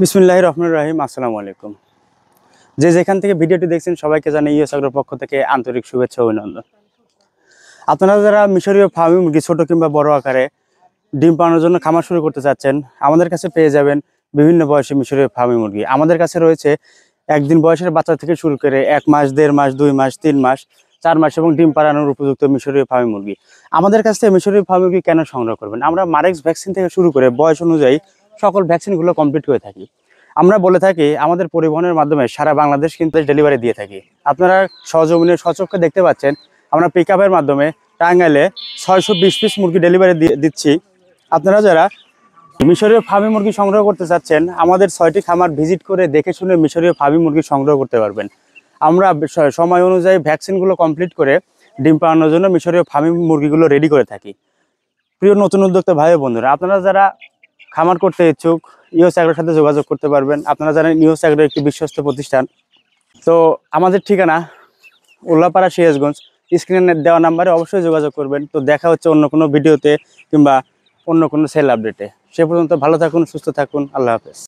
বিসমিল্লাহির রহমানির রহিম। আসসালামু আলাইকুম। যে যেখান থেকে ভিডিওটি দেখছেন সবাইকে জানাই ইউএস এগ্রোর পক্ষ থেকে আন্তরিক শুভেচ্ছা ও অভিনন্দন। আপনারা যারা মিশরীয় ফার্মি মুরগি ছোট কিংবা বড় আকারে ডিম পাওয়ানোর জন্য খামার শুরু করতে চাচ্ছেন, আমাদের কাছে পেয়ে যাবেন বিভিন্ন বয়সী মিশরীয় ফার্মি মুরগি। আমাদের কাছে রয়েছে একদিন বয়সের বাচ্চা থেকে শুরু করে 1 মাস, 1.5 মাস, 2 মাস, 3 মাস, 4 মাস এবং ডিম পাড়ানোর উপযুক্ত মিশরীয় ফার্মি মুরগি। আমাদের কাছ থেকে মিশরীয় ফার্মি মুরগি কেন সংগ্রহ করবেন? আমরা মারেক্স ভ্যাকসিন থেকে শুরু করে বয়স অনুযায়ী সকল ভ্যাকসিনগুলো কমপ্লিট করে থাকি। আমরা বলে থাকি আমাদের পরিবহনের মাধ্যমে সারা বাংলাদেশ কিন্তু ডেলিভারি দিয়ে থাকি। আপনারা সহজমিনে সচক্ষে দেখতে পাচ্ছেন, আমরা পিকআপের মাধ্যমে টাঙ্গাইলে 620 পিস মুরগি ডেলিভারি দিচ্ছি। আপনারা যারা মিশরীয় ফার্মি মুরগি সংগ্রহ করতে চাচ্ছেন, আমাদের 6টি খামার ভিজিট করে দেখে শুনে মিশরীয় ফার্মি মুরগি সংগ্রহ করতে পারবেন। আমরা সময় অনুযায়ী ভ্যাকসিনগুলো কমপ্লিট করে ডিম পাড়ানোর জন্য মিশরীয় ফার্মি মুরগিগুলো রেডি করে থাকি। প্রিয় নতুন উদ্যোক্তা ভাই ও বন্ধুরা, আপনারা যারা খামার করতে ইচ্ছুক ইউএস এগ্রোর সাথে যোগাযোগ করতে পারবেন। আপনারা জানেন ইউএস এগ্রো একটি বিশ্বস্ত প্রতিষ্ঠান। তো আমাদের ঠিকানা উল্লাপাড়া, সিরাজগঞ্জ। স্ক্রিনে দেওয়া নাম্বারে অবশ্যই যোগাযোগ করবেন। তো দেখা হচ্ছে অন্য কোনো ভিডিওতে কিংবা অন্য কোনো সেল আপডেটে। সে পর্যন্ত ভালো থাকুন, সুস্থ থাকুন। আল্লাহ হাফেজ।